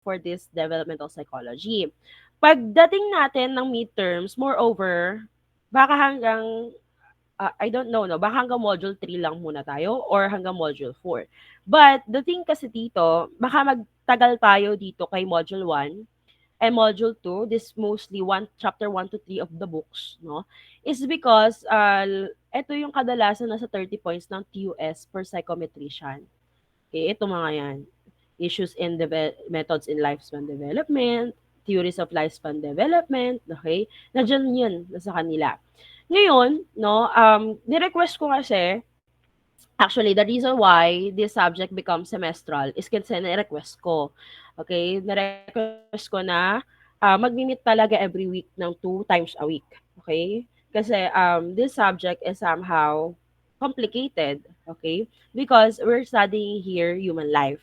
for this developmental psychology. Pagdating natin ng midterms, moreover, baka hanggang I don't know, no? Baka hanggang module 3 lang muna tayo or hanggang module 4. But the thing kasi dito, baka magtagal tayo dito kay module 1 and module 2, this mostly chapter 1 to 3 of the books, no? Is because ito yung kadalasan nasa 30 points ng TUS per psychometrician. Okay, ito mga yan. Issues in methods in lifespan development, theories of lifespan development, okay? Nandiyan yun, nasa kanila. Ngayon, no, ni-request ko kasi, actually, the reason why this subject becomes semestral is kasi ni-request ko. Okay? Ni-request ko na mag-meet talaga every week ng 2 times a week. Okay? Kasi this subject is somehow complicated. Okay? Because we're studying here human life.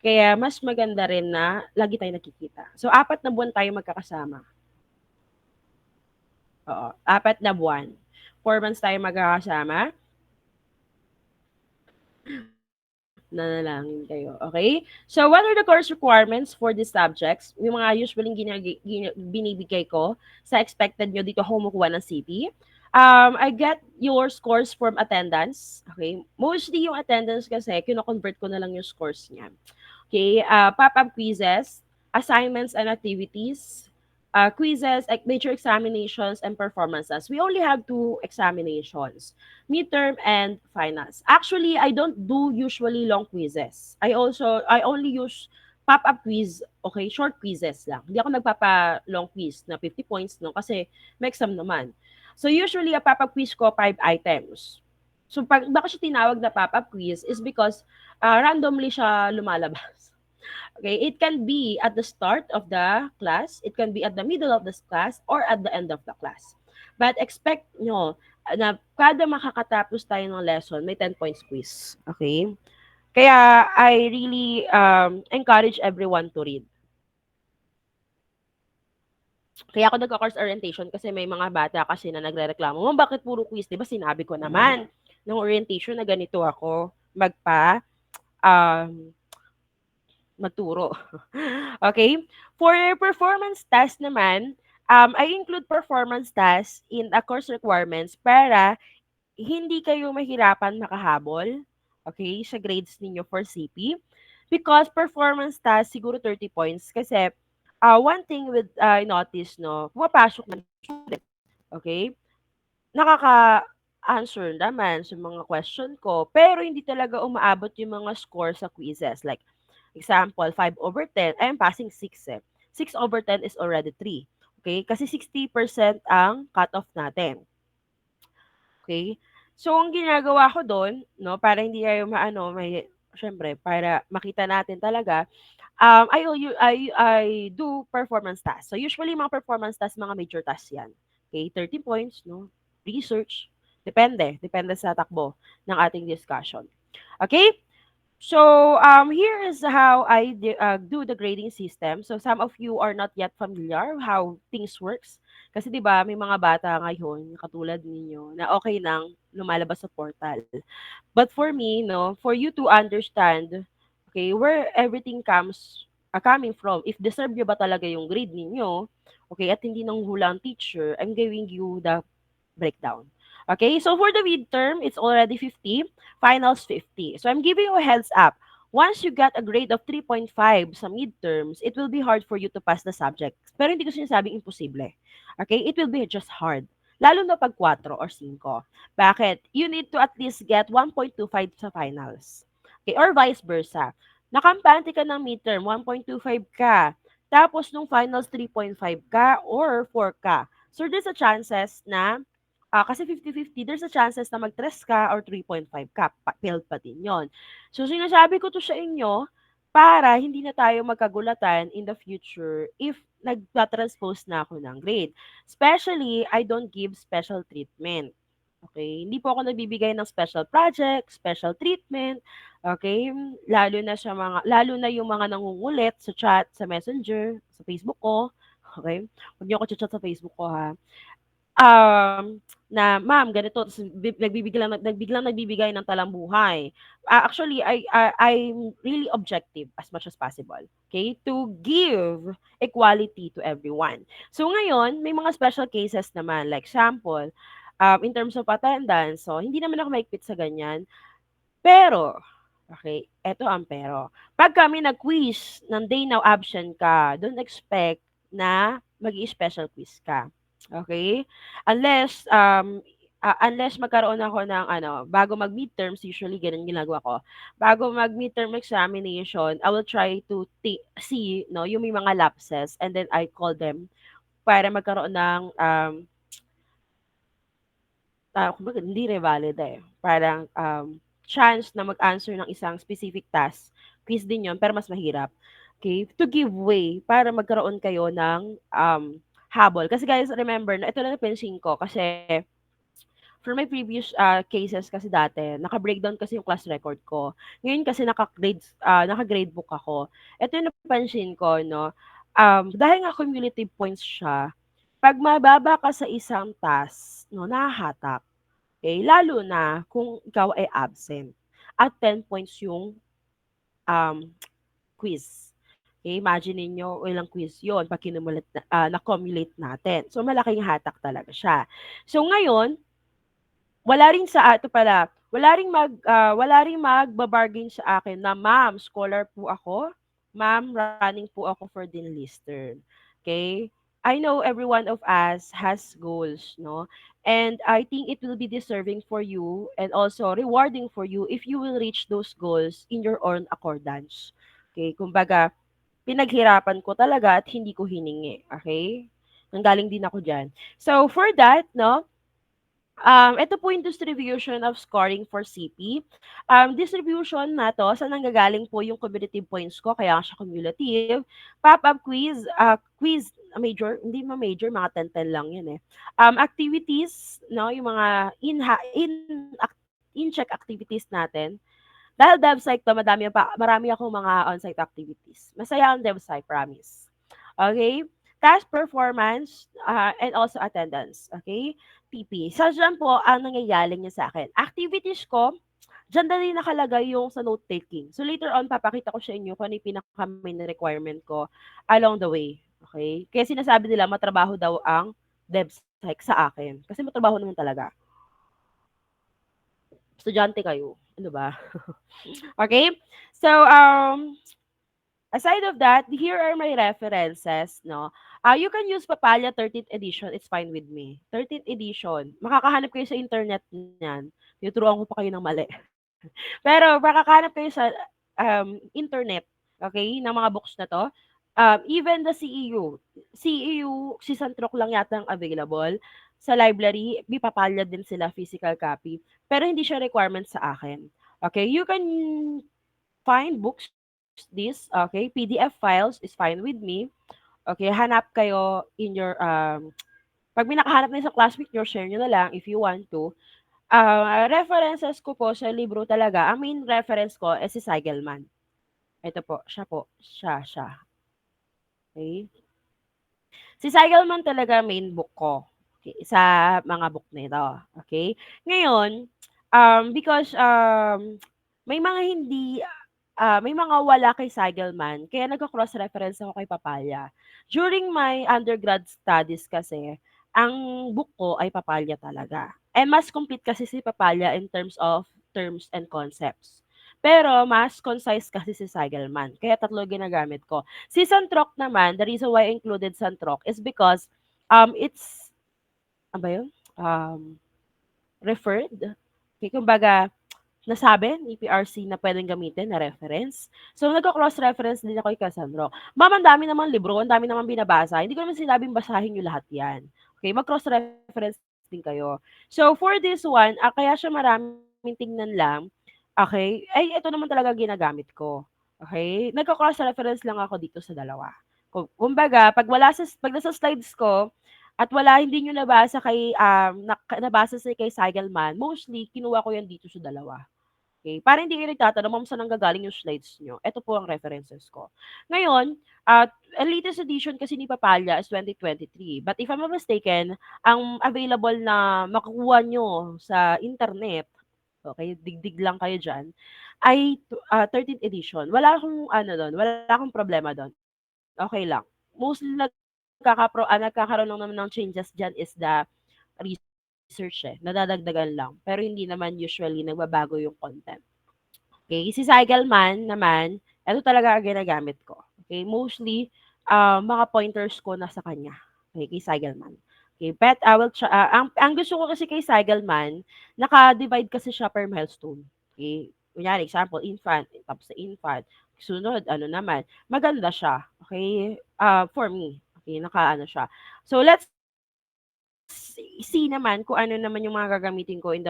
Kaya mas maganda rin na lagi tayo nakikita. So, 4 na buwan tayo magkakasama. Oo, 4 na buwan. 4 months tayo magkakasama. Nanalangin kayo, okay? So, what are the course requirements for these subjects? Yung mga usually binibigay ko sa expected nyo dito kumukuha ng CP. I get your scores from attendance. Okay? Mostly yung attendance kasi, kino-convert ko na lang yung scores niya. Okay? Pop-up quizzes, assignments and activities, quizzes, major examinations, and performances. We only have 2 examinations, midterm and finals. Actually, I don't do usually long quizzes. I only use pop-up quiz, okay, short quizzes lang. Hindi ako nagpapa-long quiz na 50 points, no, kasi may exam naman. So, usually, a pop-up quiz ko, 5 items. So, baka siya tinawag na pop-up quiz is because randomly siya lumalabas. Okay, it can be at the start of the class, it can be at the middle of the class, or at the end of the class. But expect nyo na kada makakatapos tayo ng lesson, may 10 points quiz. Okay? Kaya I really encourage everyone to read. Kaya ako nagka-course orientation kasi may mga bata kasi na nagrereklamo, "Ma'am, bakit puro quiz? 'Di ba sinabi ko naman ng orientation na ganito ako um, magturo." Okay? For performance test naman, I include performance test in the course requirements para hindi kayo mahirapan makahabol, okay, sa grades ninyo for CP. Because performance task, siguro 30 points. Kasi, one thing with, I notice, no, pumapasok ng student, okay, nakaka-answer naman sa mga question ko, pero hindi talaga umaabot yung mga score sa quizzes. Like, example, 5/10, I'm passing 6 eh. 6/10 is already 3. Okay? Kasi 60% ang cut-off natin. Okay? So, ang ginagawa ko doon, no, para hindi kayo syempre, para makita natin talaga, I do performance tasks. So, usually, mga performance tasks, mga major tasks yan. Okay? 30 points, no? Research. Depende. Depende sa takbo ng ating discussion. Okay? So, here is how I do the grading system. So, some of you are not yet familiar how things works. Kasi 'di ba, may mga bata ngayon katulad ninyo na okay lang lumalabas sa portal. But for me, no, for you to understand, okay, where everything coming from, if deserve nyo ba talaga yung grade ninyo, okay, at hindi nang hulang teacher, I'm giving you the breakdown. Okay, so for the midterm, it's already 50, finals 50. So I'm giving you a heads up. Once you get a grade of 3.5 sa midterms, it will be hard for you to pass the subject. Pero hindi ko sinasabing imposible. Okay, it will be just hard. Lalo na pag 4 or 5. Bakit? You need to at least get 1.25 sa finals. Okay, or vice versa. Nakampante ka ng midterm, 1.25 ka. Tapos nung finals, 3.5 ka or 4 ka. So there's a chances na kasi 50-50, there's a chances na mag-3 ka or 3.5 ka, failed pa din yon. So, sinasabi ko to sa inyo para hindi na tayo magkagulatan in the future if nagta-transpose na ako ng grade. Especially, I don't give special treatment. Okay? Hindi po ako nagbibigay ng special project, special treatment. Okay? Lalo na yung mga nangungulit sa chat, sa Messenger, sa Facebook ko. Okay? Huwag niyo ako chat sa Facebook ko ha. na, "Ma'am ganito," ta's nagbibigay ng talambuhay. Actually I'm really objective as much as possible, okay, to give equality to everyone. So ngayon, may mga special cases naman, like example, in terms of attendance, so hindi naman ako mahigpit sa ganyan. Pero, okay, eto ang pero. 'Pag kami nag-quiz ng day now absent ka, don't expect na mag-i-special quiz ka, okay? Unless, unless magkaroon ako ng ano, bago mag-midterms, usually gano'n ginagawa ko. Bago mag-midterm examination, I will try to see 'no, yung may mga lapses, and then I call them para magkaroon ng, kumbaga hindi revalida, eh. Parang, chance na mag-answer ng isang specific task. Quiz din 'yun pero mas mahirap, okay? To give way para magkaroon kayo ng, habol. Kasi guys, remember na ito na napansin ko kasi for my previous, cases kasi dati naka-breakdown kasi yung class record ko. Ngayon kasi naka-gradebook ako. Ito yung napansin ko 'no, dahil nga cumulative points siya, 'pag mababa ka sa isang task 'no, nahahatak. Okay, lalo na kung ikaw ay absent at 10 points yung, um, quiz. Okay, imagine ninyo ilang quiz yon 'pag na-cumulate natin. So, malaking hatak talaga siya. So, ngayon wala rin sa ito pala, wala ring magba-bargain sa akin na, "Ma'am, scholar po ako. Ma'am, running po ako for Dean Lister." Okay. I know every one of us has goals, no? And I think it will be deserving for you and also rewarding for you if you will reach those goals in your own accordance. Okay, kumbaga, pinaghirapan ko talaga at hindi ko hiningi, okay? Nanggaling din ako diyan. So for that, no, ito po yung distribution of scoring for CP. Distribution na 'to, saan nanggagaling po yung cumulative points ko, kaya nga siya cumulative. Pop-up quiz, quiz major, hindi major, mga 10-10 lang 'yun, eh. Activities 'no, yung mga in-check activities natin. Dahil DevPsych 'to, marami akong mga on-site activities. Masaya ang DevPsych, promise. Okay? Task performance, and also attendance, okay? TP. So, diyan po ang nangyayari niya sa akin. Activities ko, diyan na rin nakalagay yung sa note taking. So, later on, papakita ko sa inyo kung ano yung pinaka-main na requirement ko along the way. Okay? Kaya sinasabi nila, matrabaho daw ang DevPsych sa akin. Kasi matrabaho naman talaga. Estudyante kayo. Ano ba? Okay? So, aside of that, here are my references, no? You can use Papaya 13th edition, it's fine with me. 13th edition, makakahanap kayo sa internet niyan. Tinuturuan ko pa kayo ng mali. Pero makakahanap kayo sa internet, okay, ng mga books na 'to. Even the si Santrok lang yata ang available. Sa library, may Papaya din sila physical copy, pero hindi siya requirement sa akin. Okay, you can find books this, okay, PDF files is fine with me. Okay, hanap kayo in your, 'pag may nakahanap na sa classmate niyo, share niyo na lang if you want to. References ko po sa libro talaga, ang main reference ko is si Seigelman. Ito po, siya, okey. Si Seigelman talaga main book ko, okey, sa mga book na ito, okey. Ngayon, because, may mga wala kay Seigelman kaya nagko-cross reference ako kay Papaya. During my undergrad studies kasi, ang book ko ay Papaya talaga. And mas complete kasi si Papaya in terms of terms and concepts. Pero mas concise kasi si Seigelman, kaya tatlo ginagamit ko. Si Santrok naman, the reason why I included Santrok is because, it's ano ba yun? Referred. Okay, kumbaga nasabi ni PRC na puwedeng gamitin na reference. So, nagko-cross reference din ako kay Cassandro. Ma'am, ang dami namang libro, ang dami namang binabasa. Hindi ko naman sinabing basahin niyo lahat 'yan. Okay, mag-cross reference din kayo. So, for this one, kaya siya maraming tingnan lang, okay, ay ito naman talaga ginagamit ko. Okay, nagko-cross reference lang ako dito sa dalawa. Kumbaga 'pag nasa slides ko at hindi niyo nabasa kay, nabasa kay Seigelman, mostly kinuha ko 'yan dito sa dalawa. Okay, para hindi kayo nagtatanong, "Ma'am, saan nanggagaling yung slides niyo?" Eto po ang references ko. Ngayon, ang latest edition kasi ni Papaya is 2023. But if I'm not mistaken, ang available na makukuha niyo sa internet, okay, digdig lang kayo diyan, ay 13th edition. Wala akong ano dun, wala akong problema dun, okey lang. Mostly nagkakaroon lang naman ng changes diyan is the research, nadadagdagan lang. Pero hindi naman usually nagbabago yung content. Okay, si Seigelman naman, eto talaga ang ginagamit ko. Okay, mostly, mga pointers ko nasa kanya, okay, kay Seigelman. Okay, but I will ang gusto ko kasi kay Seigelman, naka-divide kasi siya per milestone. Okay, kunyari example infant, tapos sa infant, sunod ano naman, maganda siya, okay, for me. Okay, naka-ano siya. So let's see naman kung ano naman yung mga gagamitin ko in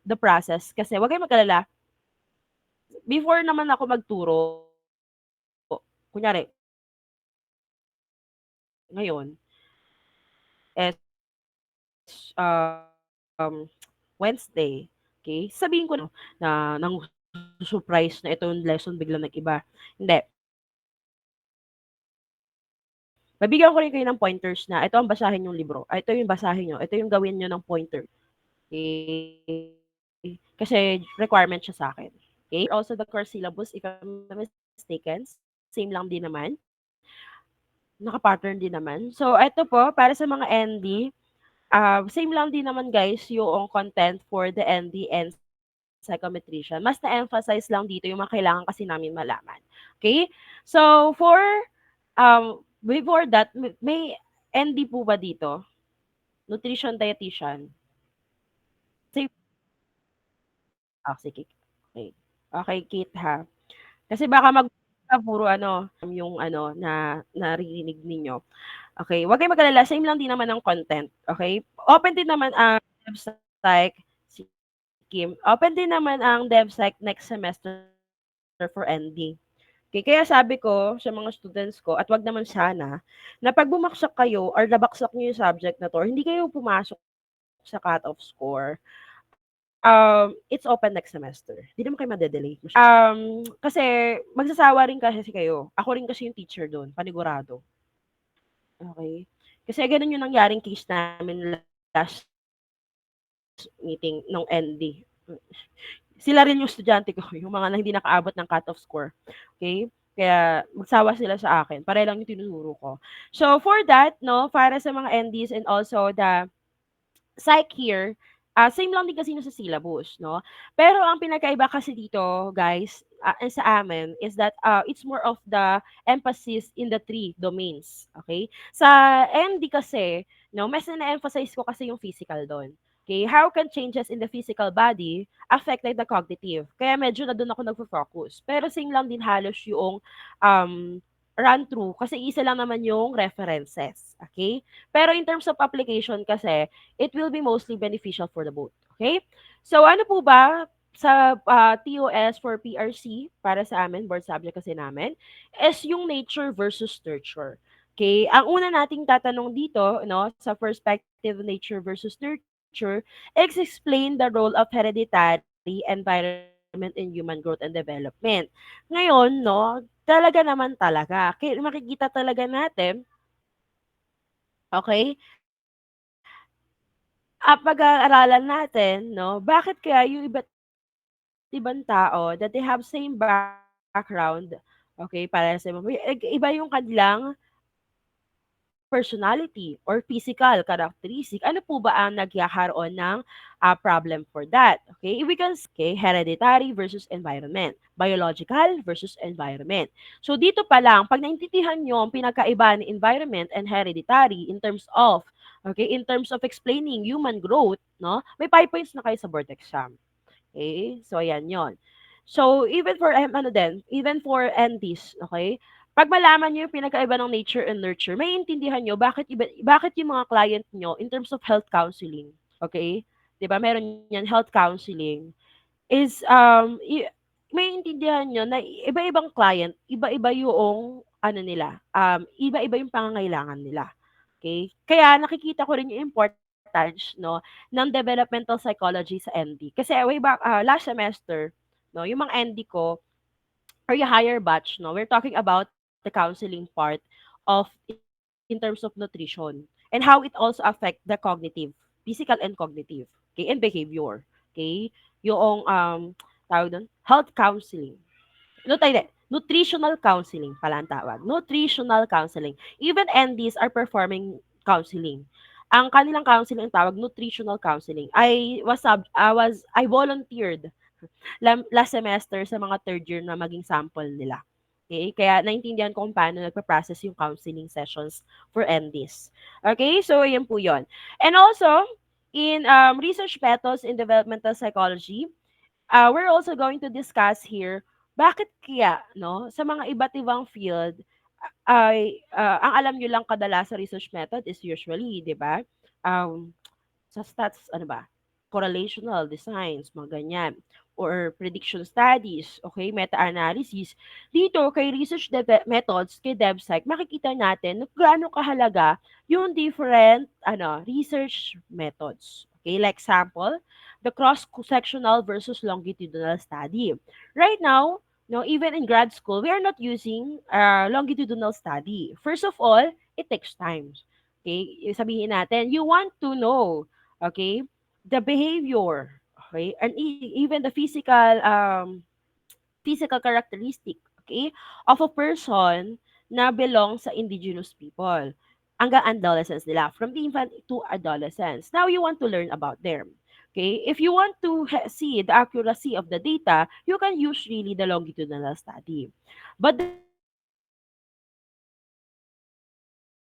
the process kasi wag kayong mag-alala, before naman ako magturo, kunyari ngayon is, Wednesday, okey, sasabihin ko na surprise na itong lesson biglang nag-iba, hindi. Babigyan ko rin kayo ng pointers na ito ang basahin niyong libro, ito yung basahin niyo, ito yung gawin niyo ng pointer, okey. Kasi requirement siya sa'kin, okey. Also the course syllabus if I'm not mistaken, same lang din naman, naka-pattern din naman. So eto po para sa mga ND, same lang din naman guys yung content for the ND and psychometrician. Mas na-emphasize lang dito yung mga kailangan kasi namin malaman. Okay? So, before that, may ND po ba dito? Nutrition dietitian. Same, sige. Okay. Okay, Kate ha. Kasi baka puro ano, yung ano na naririnig ninyo. Okay, wag kayong mag-alala, same lang din naman ang content, okay? Open din naman ang DevPsych, si Kim, open din naman ang DevPsych next semester for ND. Okay, kaya sabi ko sa mga students ko at wag naman sana, na 'pag bumagsak kayo or nabagsak niyo yung subject na 'to, hindi kayo pumasok sa cut-off score, it's open next semester. Hindi naman kayo made-delay. Kasi magsasawa rin kasi kayo. Ako rin kasi yung teacher dun, panigurado. Okay. Kasi gano'n yung nangyaring case namin last meeting nung ND. Sila rin yung estudyante ko, yung mga na hindi nakaabot ng cut-off score. Okay? Kaya magsawa sila sa akin. Pareho lang yung tinuturo ko. So for that, no, para sa mga NDs and also the psych here, same lang din kasi no sa syllabus, no? Pero ang pinakaiba kasi dito, guys, sa amin is that it's more of the emphasis in the three domains, okay? Sa MD kasi, no, mas na-emphasize ko kasi yung physical doon. Okay, how can changes in the physical body affect like the cognitive? Kaya medyo na doon ako nagfo-focus. Pero same lang din halos yung um, run through kasi isa lang naman yung references. Okay? Pero in terms of application kasi, it will be mostly beneficial for the both. Okay? So ano po ba sa TOS for PRC para sa amin, board subject kasi namin, is yung nature versus nurture. Okay? Ang una nating tatanong dito, no, sa perspective nature versus nurture, is explain the role of hereditary environment in human growth and development. Ngayon, no, talaga naman talaga. Kaya makikita talaga natin, okay, pag-aaralan natin 'no, bakit kaya yung iba't ibang tao that they have same background, okay, parehas sa iba yung kanilang personality or physical characteristic. Ano po ba ang nagkakaroon ng problem for that? Okay, we can okay, hereditary versus environment, biological versus environment. So dito pa lang, pag naintindihan nyo ang pinagkaiba ng environment and hereditary in terms of explaining human growth, no, may 5 points na kayo sa board exam. Okay? So, ayan yon. So, even for NDs, okay? Pag malaman niyo yung pinagkaiba ng nature and nurture, may intindihan niyo bakit yung mga client niyo in terms of health counseling, okay? 'Di ba? Meron yan health counseling is may intindihan niyo na iba-ibang client, iba-iba yung ano nila, iba-iba yung pangangailangan nila. Okay? Kaya nakikita ko rin yung importance advantage 'no, ng developmental psychology sa ND. Kasi way back, last semester 'no, yung mga ND ko or yung higher batch 'no, we're talking about the counseling part of in terms of nutrition and how it also affect the cognitive, physical and cognitive, okay, and behavior, okay? Yoong, tawag dun, health counseling. No, tayo din, nutritional counseling pala ang tawag. Nutritional counseling. Even NDs are performing counseling. Ang kanilang counseling ang tawag nutritional counseling. I volunteered last semester sa mga third year na maging sample nila. Okay? Kaya naintindihan ko kung paano nagpa-process yung counseling sessions for MDs. Okay? So, yun po yun. And also, in research methods in developmental psychology, we're also going to discuss here bakit kaya no sa mga iba't ibang field ay ang alam nyo lang kadalasan sa research method is usually, 'di ba? Um, sa stats, ano ba, correlational designs, mga ganyan, or prediction studies, okay, meta-analysis. Dito, kay research methods, kay DevPsych, makikita natin kung gaano kahalaga yung different research methods. Okay, like example, the cross-sectional versus longitudinal study. Right now, no, even in grad school, we are not using longitudinal study. First of all, it takes time. Okay, sabihin natin, you want to know, okay, the behavior, okay, and even the physical characteristic, okay, of a person na belongs sa indigenous people hanggang adolescence nila, from the infant to adolescence. Now, you want to learn about them. Okay, if you want to see the accuracy of the data, you can use really the longitudinal study. But the difference here is longitudinal study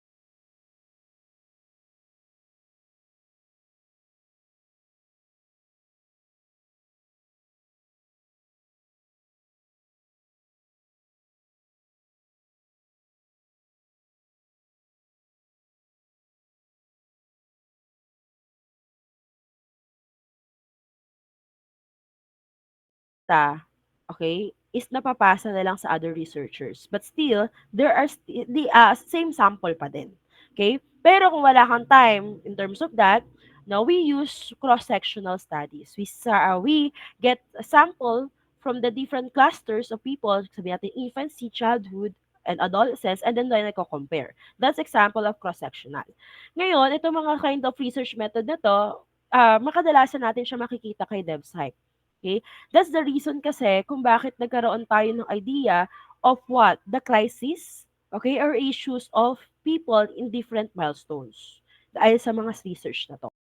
data, okay, is napapasa na lang sa other researchers. But still, there are the same sample pa din. Okay? Pero kung wala kang time in terms of that, no, we use cross-sectional studies. We get a sample from the different clusters of people, sabi natin infancy, childhood, and adolescence, and then nako-compare. That's example of cross-sectional. Ngayon, itong mga kind of research method na to, makadalasan natin siya makikita kay DevPsych. Okay? That's the reason kasi kung bakit nagkaroon tayo ng idea of what? The crisis, okay, or issues of people in different milestones dahil sa mga research na to.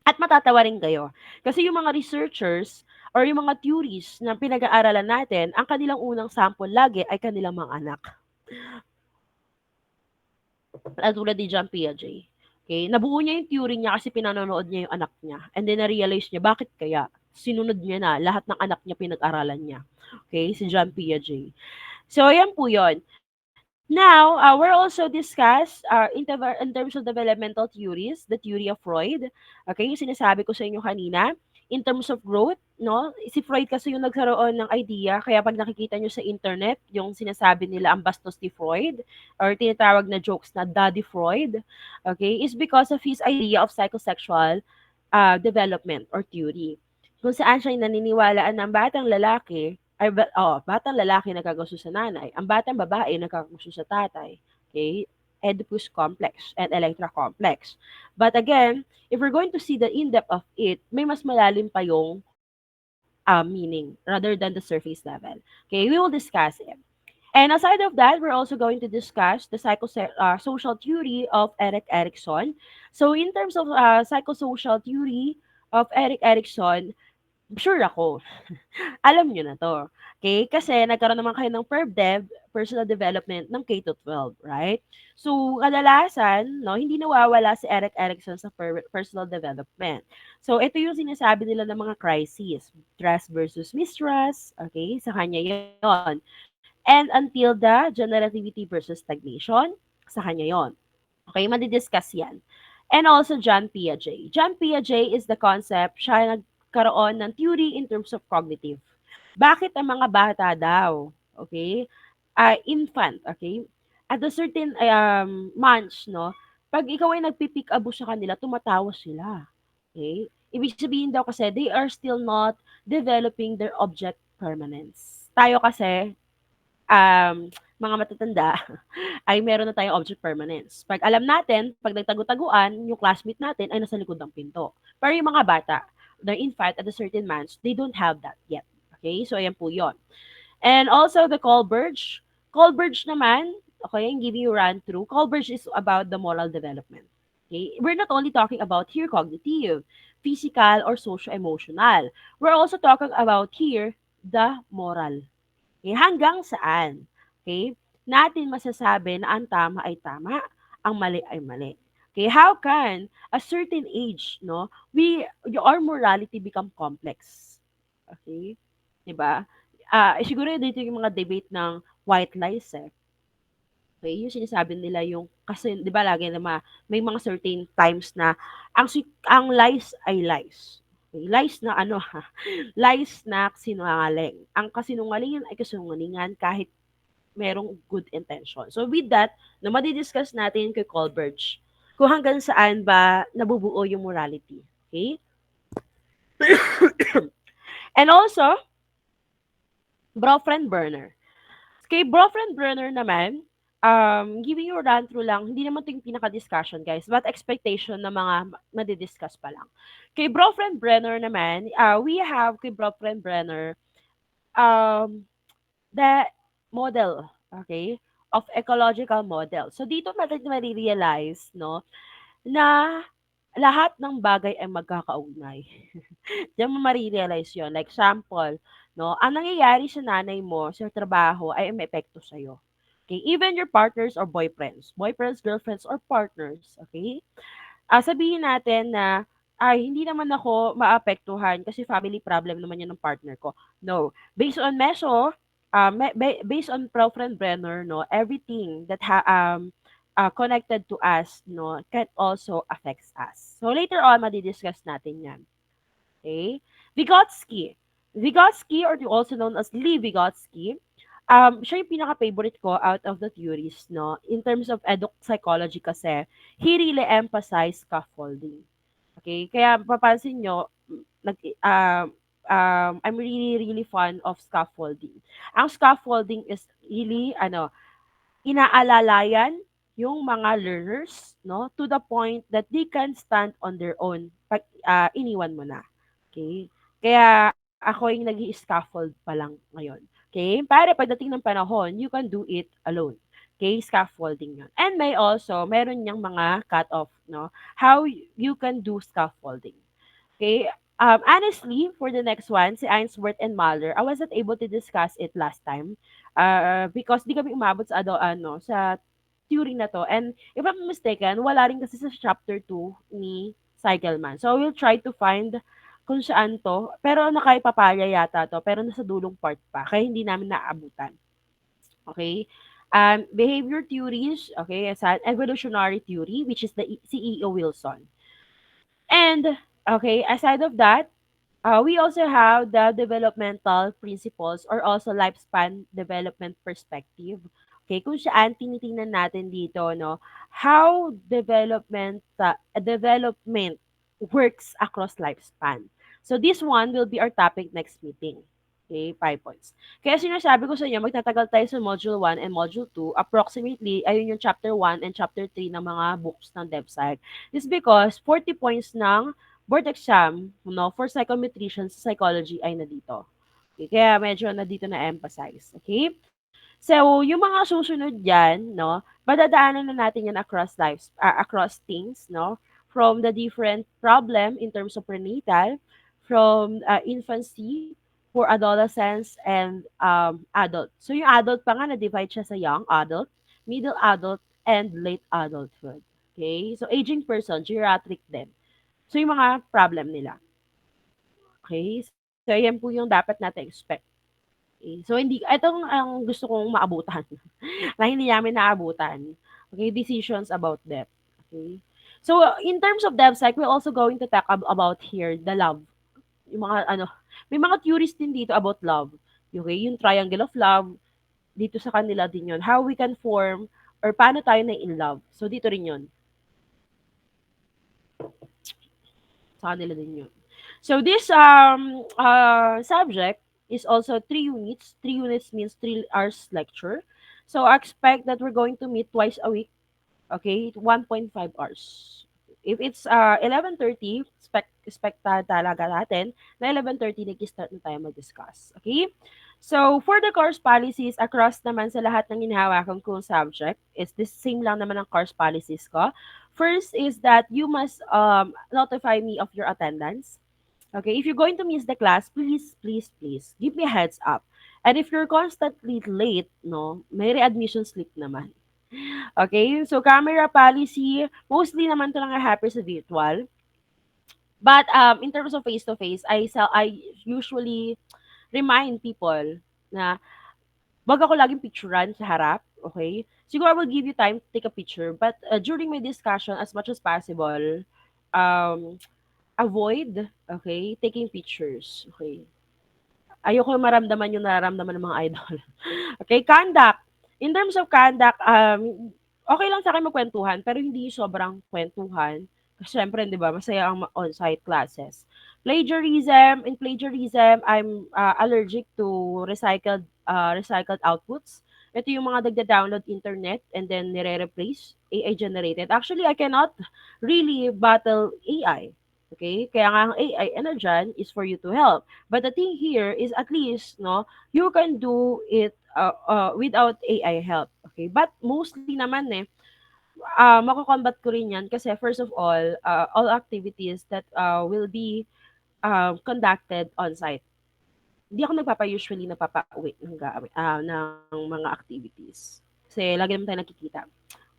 At matatawa rin kayo. Kasi yung mga researchers or yung mga theories na pinag-aaralan natin, ang kanilang unang sample lagi ay kanilang mga anak. Tulad ni John Piaget. Okay? Nabuo niya yung theory niya kasi pinanonood niya yung anak niya. And then na-realize niya, bakit kaya? Sinunod niya na, lahat ng anak niya pinag-aralan niya. Okay? Si John Piaget. So, ayan po yun. Now, we're also discuss in terms of developmental theories, the theory of Freud. Okay, yung sinasabi ko sa inyo kanina, in terms of growth, no? Si Freud kasi yung nagkaroon ng idea, kaya pag nakikita nyo sa internet, yung sinasabi nila ang bastos ni Freud, or tinatawag na jokes na Daddy Freud, okay, is because of his idea of psychosexual development or theory. Kung saan siya naniniwalaan ng batang lalaki batang lalaki nagkakagusto sa nanay, ang batang babae nagkakagusto sa tatay. Okay? Oedipus complex and Electra complex. But again, if we're going to see the in-depth of it, may mas malalim pa yung meaning rather than the surface level. Okay, we will discuss it. And aside of that, we're also going to discuss the social theory of Erik Erikson. So in terms of psychosocial theory of Erik Erikson, sure ako, alam niyo na 'to, okay? Kasi nagkaroon naman kayo ng PERDEV, personal development ng K to 12, right? So, kadalasan 'no, hindi nawawala si Erik Erikson sa personal development. So, ito yung sinasabi nila ng mga crises, trust versus mistrust, okay? Sa kanya 'yon. And until the generativity versus stagnation, sa kanya 'yon. Okay, madi-discuss 'yan. And also John Piaget. John Piaget is the concept, siya nagkaroon ng theory in terms of cognitive. Bakit ang mga bata daw, okay, infant, okay, at a certain months, no, 'Pag ikaw ay nagpi-peekaboo sa kanila, tumatawa sila, okay? Ibig sabihin daw kasi they are still not developing their object permanence. Tayo kasi, mga matatanda, ay meron na tayong object permanence. 'Pag alam natin, 'pag nagtago-taguan, yung classmate natin ay nasa likod ng pinto. Pero yung mga bata, the infant at a certain months, they don't have that yet. Okay? So, ayan po yun. And also the Colbridge. Colbridge naman, okay, I'm giving you a run through. Colbridge is about the moral development. Okay? We're not only talking about here cognitive, physical, or social-emotional. We're also talking about here the moral. Okay? Hanggang saan? Okay? Natin masasabi na ang tama ay tama, ang mali ay mali. Okay, how can a certain age, no, our morality become complex? Okay? 'Di ba? Siguro dito yung mga debate ng white lies, eh. Okay, yung sinasabi nila yung kasi 'di ba lagi na may mga certain times na ang lies ay lies. Okay, lies na ano, ha, lies na sinungaling. Ang kasinungalingan ay kasinungalingan kahit merong good intention. So with that, na madi-discuss natin kay Colbert, kung hanggang saan ba nabubuo yung morality. Okay? And also, Bro-friend burner. Kay Bro-friend burner naman, giving you a run through lang, hindi naman 'to yung pinaka-discussion guys, but expectation ng mga madi-discuss pa lang. Kay Bro-friend burner naman, we have kay Bro-friend burner, um, the model, okay, of ecological model. So dito natin mare-realize 'no, na lahat ng bagay ay magkakaugnay. Diyan mo mare-realize 'yun. Like example, 'no, ang nangyayari sa nanay mo sa trabaho ay umeepekto sa'yo. Okay, even your partners or boyfriends, girlfriends, or partners, okay? Sabihin natin na, "Ay, hindi naman ako maapektuhan kasi family problem naman 'yan ng partner ko." No, based on Meso, based on Prof. Brenner 'no, everything that connected to us 'no, can also affects us. So later on madi-discuss natin 'yan. Okay? Vygotsky. Vygotsky or also known as Lee Vygotsky, siya yung pinaka-favorite ko out of the theories, no? In terms of psychology kasi, he really emphasized scaffolding. Okay? Kaya papansin nyo, nag, I'm really, really fond of scaffolding. Ang scaffolding is really, inaalalayan yung mga learners, no, to the point that they can stand on their own pag iniwan mo na. Okay? Kaya ako yung nag-i-scaffold pa lang ngayon. Okay? Para pagdating ng panahon, you can do it alone. Okay? Scaffolding yun. And meron niyang mga cut-off, no? How you can do scaffolding. Okay? Honestly, for the next one, si Ainsworth and Mahler, I wasn't able to discuss it last time because di kami umabot sa sa theory na to. And if I'm mistaken, wala rin kasi sa chapter 2 ni Seigelman. So we'll try to find kung saan to. Pero nakaipapalya yata to, pero nasa dulong part pa. Kaya hindi namin naabutan. Okay? Behavior theories, okay, as an evolutionary theory, which is the CEO Wilson. And, okay, aside of that, we also have the developmental principles or also lifespan development perspective. Okay, kung saan tinitingnan natin dito, no, how development works across lifespan. So this one will be our topic next meeting. Okay, 5 points. Kaya sinasabi ko sa inyo, magtatagal tayo sa Module 1 and Module 2. Approximately, ayun yung Chapter 1 and Chapter 3 ng mga books ng DepSpsych. This is because 40 points ng board exam, no, for psychometrician sa psychology ay nandito. Okay, kaya medyo nandito na emphasize. Okay? So, yung mga susunod diyan, no, madadaanan na natin yan across lives, across things, no, from the different problem in terms of prenatal, from infancy, for adolescence, and adult. So, yung adult pa nga, na-divide siya sa young adult, middle adult, and late adulthood. Okay? So, aging person, geriatric din. So, yung mga problem nila. Okay? So, yan po yung dapat natin expect. Okay? So, itong ang gusto kong maabutan na hindi namin naabutan. Okay? Decisions about death. Okay? So, in terms of DevSpsych, we're also going to talk about here the love. Yung mga may mga theories din dito about love. Okay? Yung triangle of love, dito sa kanila din yun. How we can form or paano tayo na in love. So, dito rin yun. sa kanila din yun. So this subject is also 3 units. 3 units means 3 hours lecture. So I expect that we're going to meet twice a week. Okay, 1.5 hours. If it's 11:30, expect talaga natin na 11:30 nag-start na tayo mag-discuss. Okay? So, for the course policies, across naman sa lahat ng hinahawakan kong subject, is the same lang naman ang course policies ko. First is that you must notify me of your attendance. Okay, if you're going to miss the class, please, please, please, give me a heads up. And if you're constantly late, no, may readmission slip naman. Okay, so camera policy, mostly naman to lang happy sa virtual. But in terms of face-to-face, I usually remind people na wag ako laging picturean sa harap, okay? Siguro I will give you time to take a picture, but during my discussion, as much as possible, um, avoid, okay, taking pictures, okay? Ayoko maramdaman yung nararamdaman ng mga idol. Okay, conduct. In terms of conduct, okay lang sa akin magkwentuhan, pero hindi sobrang kwentuhan. Kasi syempre, di ba, masaya ang on-site classes. In plagiarism, I'm allergic to recycled outputs. Ito yung mga nagda-download internet and then nire-replace AI generated. Actually, I cannot really battle AI. Okay? Kaya nga ang AI, ano dyan, is for you to help. But the thing here is at least, no, you can do it without AI help. Okay? But mostly naman mako-combat ko rin yan kasi first of all activities that will be conducted on site. Hindi ako usually napapauwi ng mga activities. Kasi lagi naman tayo nakikita.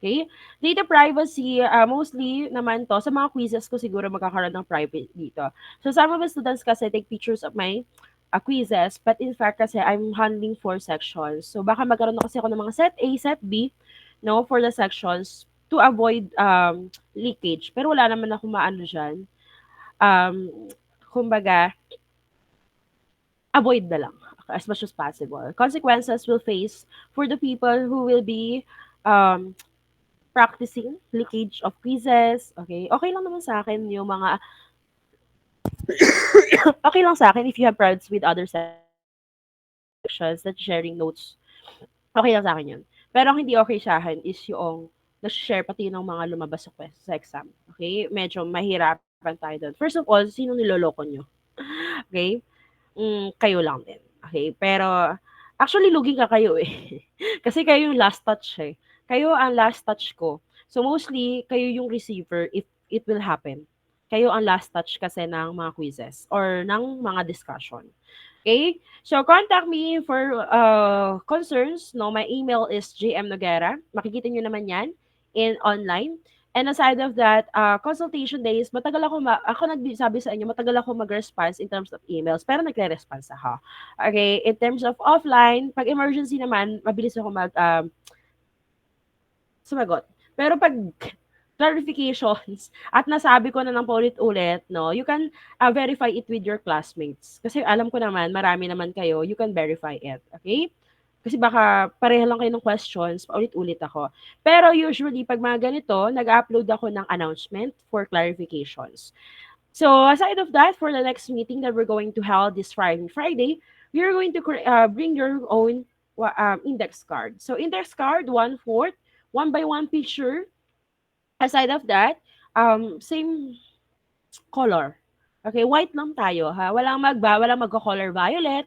Okay? Data privacy, mostly naman to, sa mga quizzes ko siguro magkakaroon ng private dito. So some of the students kasi take pictures of my quizzes, but in fact kasi I'm handling 4 sections. So baka magkaroon na kasi ako ng mga set A, set B, no, for the sections to avoid leakage. Pero wala naman ako maano dyan. Kumbaga, avoid na lang as much as possible. Consequences will face for the people who will be um, practicing leakage of quizzes. Okay? Okay lang naman sa akin yung mga okay lang sa akin if you have crowds with other sections that sharing notes. Okay lang sa akin yun. Pero ang hindi okay sa akin is yung na-share pati ng mga lumabas sa sa exam. Okay? Medyo mahirapan tayo doon. First of all, sino niloloko nyo? Okay? Kayo lang din. Okay? Pero, actually, lugi ka kayo eh. Kasi kayo yung last touch eh. Kayo ang last touch ko. So, mostly, kayo yung receiver if it will happen. Kayo ang last touch kasi ng mga quizzes or ng mga discussion. Okay? So, contact me for concerns. No, my email is jmnogera. Makikita nyo naman yan in online. And aside of that, consultation days, ako nagsabi sa inyo, matagal ako mag-response in terms of emails, pero nagre-response ako. Okay, in terms of offline, pag emergency naman, mabilis ako sumagot. Pero pag clarifications at nasabi ko na ng paulit-ulit, no, you can verify it with your classmates. Kasi alam ko naman, marami naman kayo, you can verify it. Okay? Kasi baka pareha lang kayo ng questions, paulit-ulit ako. Pero usually, pag mga ganito, nag-upload ako ng announcement for clarifications. So, aside of that, for the next meeting that we're going to hold this Friday, you're going to bring your own index card. So, index card, 1/4, 1 by 1 picture. Aside of that, same color. Okay, white lang tayo ha. Walang magko-color violet,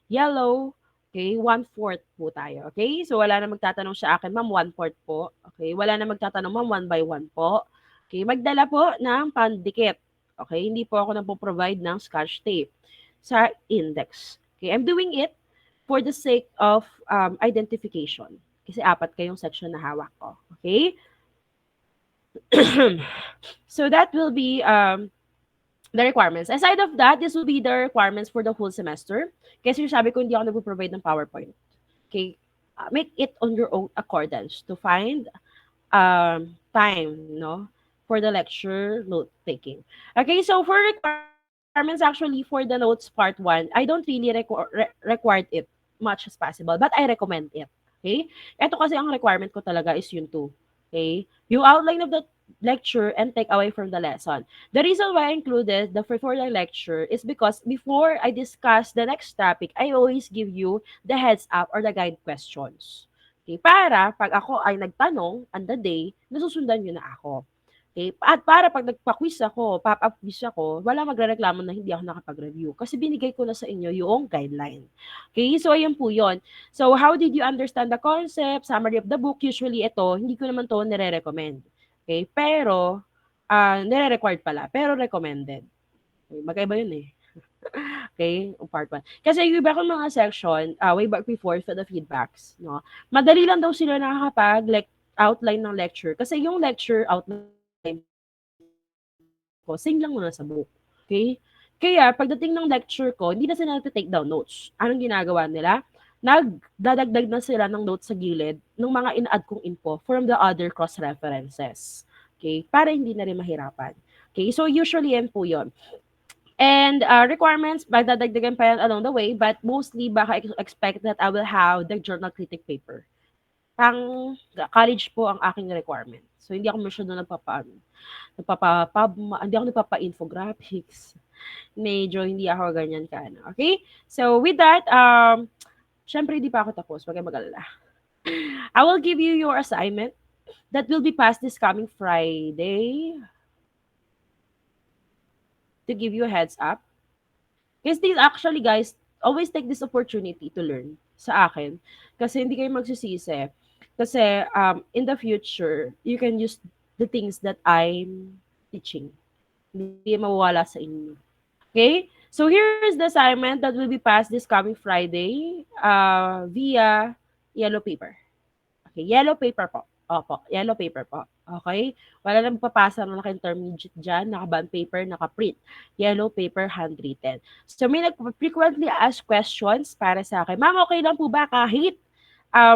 yellow, okay, 1/4 po tayo. Okay? So wala na magtatanong sa akin, ma'am, 1/4 po. Okay? Wala na magtatanong, ma'am, 1 by 1 po. Okay, magdala po ng pandikit. Okay, hindi po ako nagpo-provide ng scotch tape sa index. Okay, I'm doing it for the sake of identification. Kasi 4 kayong section na hawak ko. Okay? So that will be the requirements. Aside of that, this will be the requirements for the whole semester. Kasi sabi ko, hindi ako nagpo-provide ng PowerPoint. Okay? Make it on your own accordance to find time, no, for the lecture note taking. Okay, so for requirements, actually, for the notes part 1, I don't really require it much as possible, but I recommend it. Okay? Ito kasi ang requirement ko talaga is yun too. Okay? Yung outline of lecture and take away from the lesson. The reason why I included the before the lecture is because before I discuss the next topic, I always give you the heads up or the guide questions. Okay, para pag ako ay nagtanong on the day, nasusundan niyo na ako. Okay, at para pag nagpa-quiz ako, pop-up quiz ako, wala magrereklamo na hindi ako nakapag-review kasi binigay ko na sa inyo yung guideline. Okay, so ayun po yon. So how did you understand the concept, summary of the book? Usually ito, hindi ko naman to nire-recommend. Okay, pero nire-required pala, pero recommended. Okay, magkaiba yun eh. Okay, yung part 1. Kasi yung iba kong mga section, way back before for the feedbacks, no, madali lang daw sila nakakapag like, outline ng lecture. Kasi yung lecture outline ko, same lang muna sa book. Okay? Kaya, pagdating ng lecture ko, hindi na sila nagte-take down notes. Anong ginagawa nila? Nagdadagdag na sila ng notes sa gilid ng mga in-add kong info from the other cross-references. Okay? Para hindi na rin mahirapan. Okay? So, usually, yan po yun. And requirements, magdadagdagan pa yan along the way, but mostly, baka expect that I will have the journal critic paper. Pang college po ang aking requirement. So, hindi ako masyado hindi ako nagpapa-infographics. Medyo hindi ako ganyan ka, ano. Okay? So, with that, syempre, hindi pa ako tapos. Huwag kayong mag-alala. I will give you your assignment that will be passed this coming Friday to give you a heads up. Because these actually, guys, always take this opportunity to learn sa akin. Kasi hindi kayo magsisisi. Kasi in the future, you can use the things that I'm teaching. Hindi mawawala sa inyo. Okay? So here's the assignment that will be passed this coming Friday via yellow paper. Okay, yellow paper po. Opo, yellow paper po. Okay? Wala nang papasa ng naka-intermediate dyan, naka-bond paper, naka-print. Yellow paper, handwritten. So may frequently asked questions para sa akin. Ma'am, okay lang po ba kahit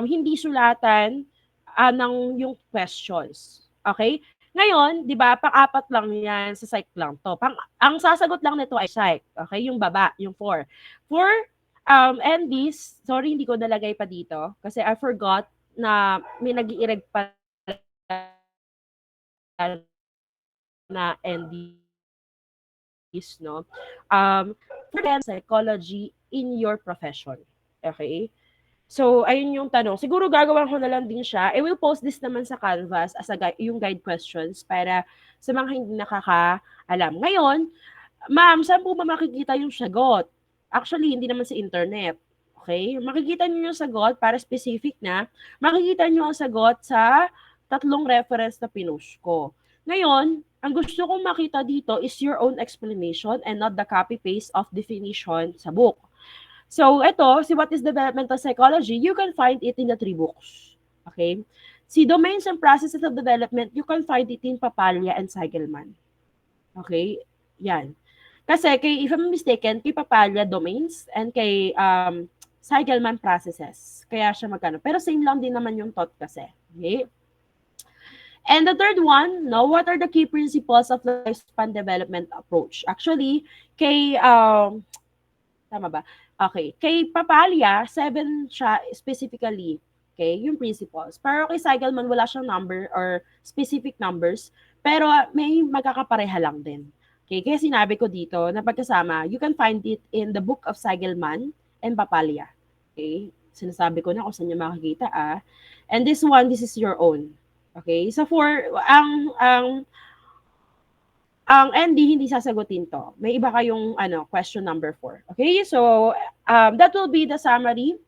hindi sulatan ng yung questions? Okay? Ngayon, di ba, pang-apat lang yan, sa psych lang to. Ang sasagot lang nito ay psych. Okay? Yung baba, yung 4. For and this, sorry, hindi ko nalagay pa dito kasi I forgot na may nag-i-ireg pa na NDs, no? For psychology in your profession. Okay? So, ayun yung tanong. Siguro gagawin ko na lang din siya. I will post this naman sa Canvas as yung guide questions para sa mga hindi nakakaalam. Ngayon, ma'am, saan po ba makikita yung sagot? Actually, hindi naman sa internet. Okay? Makikita niyo yung sagot para specific na. Makikita niyo ang sagot sa 3 reference na pinost ko. Ngayon, ang gusto kong makita dito is your own explanation and not the copy-paste of definition sa book. So, ito, si What is Developmental Psychology, you can find it in the 3 books. Okay? Si Domains and Processes of Development, you can find it in Papalia and Seigelman. Okay? Yan. Kasi, if I'm mistaken, kay Papalia Domains and kay Seigelman Processes. Kaya siya magkano. Pero same lang din naman yung thought kasi. Okay? And the third one, no, what are the key principles of the lifespan development approach? Actually, kay tama ba? Okay. Kay Papalia, 7 siya specifically. Okay, yung principles. Pero kay Seigelman, wala siyang number or specific numbers. Pero may magkakapareha lang din. Okay, kaya sinabi ko dito na pagkasama, you can find it in the book of Seigelman and Papalia. Okay, sinasabi ko na kung saan niyo makikita. And this one, this is your own. Okay, so for ang ND hindi sasagutin to. May iba kayong question number 4. Okay? So that will be the summary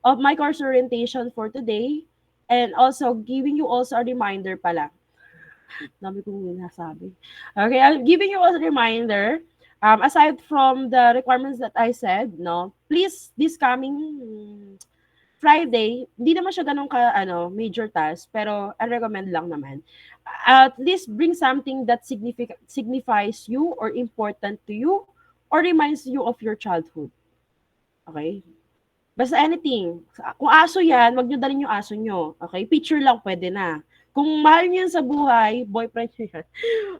of my course orientation for today, and also giving you also a reminder pala. Dami kong nasabi. Okay, I'm giving you also a reminder, aside from the requirements that I said, no, please, this coming Friday, hindi naman siya ganun major task, pero I recommend lang naman. At least bring something that signifies you or important to you or reminds you of your childhood. Okay? Basta anything. Kung aso yan, wag nyo dalhin yung aso nyo. Okay? Picture lang, pwede na. Kung mahal nyo yan sa buhay, boyfriend nyo yan.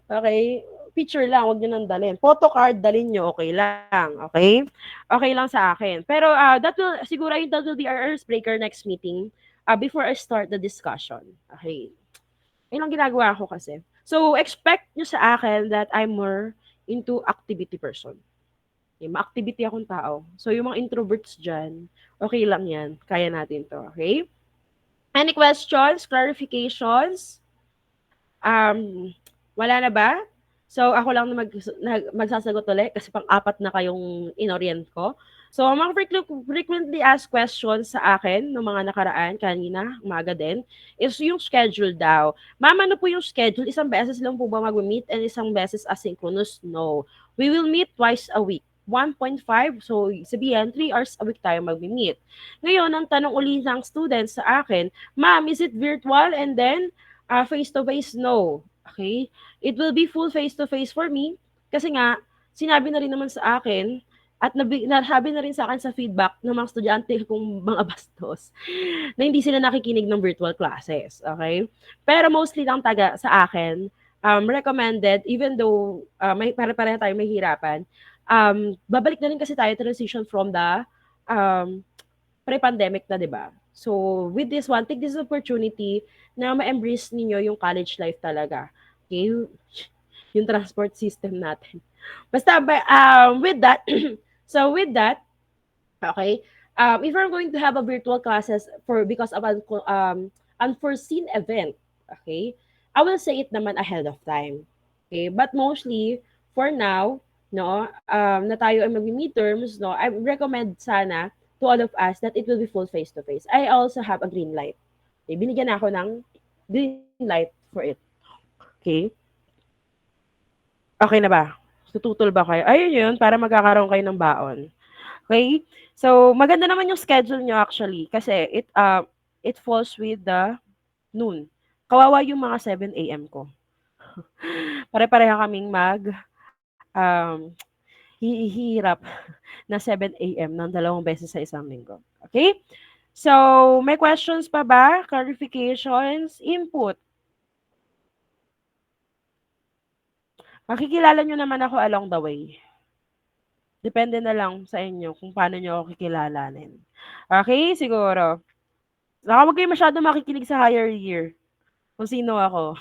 Okay? Picture lang, wag nyo nang dalhin. Photo card, dalhin nyo, okay lang. Okay? Okay lang sa akin. Pero siguro that will be our icebreaker next meeting before I start the discussion. Okay? Yun ang ginagawa ko kasi. So, expect nyo sa akin that I'm more into activity person. Okay, ma-activity akong tao. So, yung mga introverts dyan, okay lang yan. Kaya natin to, okay? Any questions, clarifications? Um, wala na ba? So, ako lang na magsasagot ulit kasi pang-apat na kayong inorient ko. So, ang mga frequently asked questions sa akin ng mga nakaraan, kanina, umaga din, is yung schedule daw. Ma'am, ano po yung schedule? Isang beses lang po ba mag-meet and isang beses asynchronous? No. We will meet twice a week. 1.5, so sabihin, 3 hours a week tayo mag-meet. Ngayon, ang tanong uli ng students sa akin, ma'am, is it virtual and then face-to-face, no. Okay? It will be full face-to-face for me kasi nga, sinabi na rin naman sa akin at nasabi na rin sa akin sa feedback ng mga estudyante kong mga bastos na hindi sila nakikinig ng virtual classes. Okay? Pero mostly lang taga sa akin, recommended, even though may pare-pareho tayo mahirapan, babalik na rin kasi tayo transition from the um, pre-pandemic na, 'di ba? So, with this one, take this opportunity na ma-embrace ninyo yung college life talaga. Okay? Yung transport system natin. Basta, with that, so with that, okay, if we're going to have a virtual classes for because of an unforeseen event, okay, I will say it naman ahead of time. Okay, but mostly for now, no, na tayo ay mag-midterms, no, I recommend sana to all of us that it will be full face to face. I also have a green light. Okay, binigyan ako ng green light for it. Okay? Okay na ba? Tututol ba kayo? Ayun yun, para magkakaroon kayo ng baon. Okay? So, maganda naman yung schedule nyo actually kasi it falls with the noon. Kawawa yung mga 7 a.m. ko. Pare-pareha kaming um, hihirap na 7 a.m. ng 2 beses sa isang linggo. Okay? So, may questions pa ba? Clarifications? Input? Makikilala nyo naman ako along the way. Depende na lang sa inyo kung paano nyo ako kikilalanin. Okay? Siguro. Baka huwag kayo masyado makikinig sa higher year. Kung sino ako.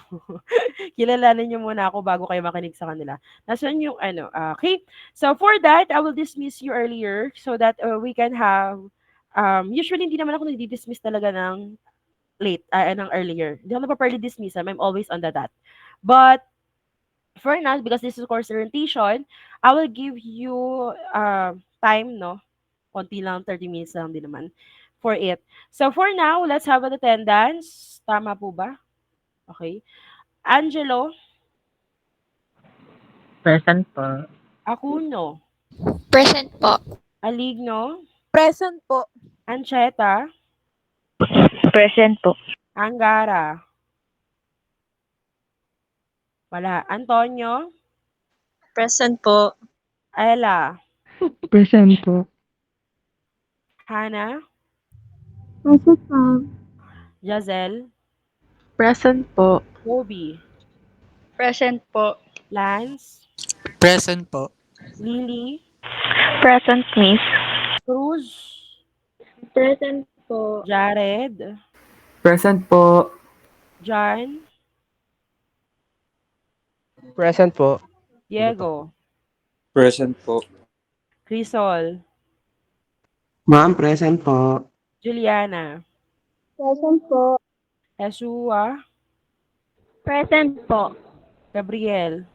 Kilalanin niyo muna ako bago kayo makinig sa kanila. Nasaan yung ano, okay? So for that, I will dismiss you earlier so that we can have, usually hindi naman ako nagdi-dismiss talaga ng late, ng earlier. Hindi ako nagpa-early dismiss. I'm always on the dot. But for now, because this is course orientation, I will give you time, no? Konti lang, 30 minutes lang din naman for it. So for now, let's have an attendance. Tama po ba? Okay. Angelo, Present po. Acuno, Present po. Aligno, Present po. Ancheta, Present po. Angara. Wala. Antonio, Present po. Ella, Present po. Hannah, Present po. Jazel, Present po. Kobe, Present po. Lance, Present po. Lily, Present, miss. Cruz, Present po. Jared, Present po. John, Present po. Diego, Present po. Crisol, Ma'am, present po. Juliana, Present po. Jesua, Present po. Gabriel,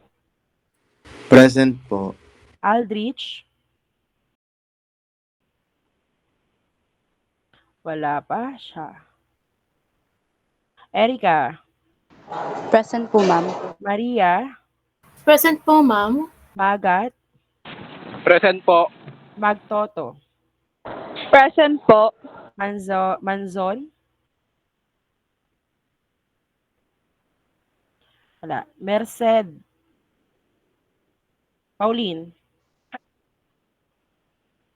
Present po. Aldrich, wala pa siya. Erica, Present po, ma'am. Maria, Present po, ma'am. Magat, Present po. Magtoto, Present po. Manzon, wala. Merced, Pauline,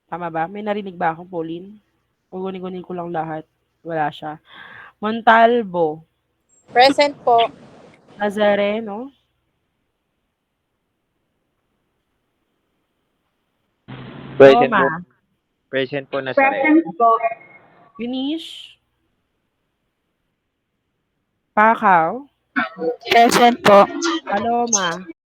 tama ba? May narinig ba akong Pauline? Gugunin ko lang lahat. Wala siya. Montalvo, Present po. Nazareno, Present po. Roma, Present po, Nazareno. po. Eunice, Pakaw, Present po. Paloma.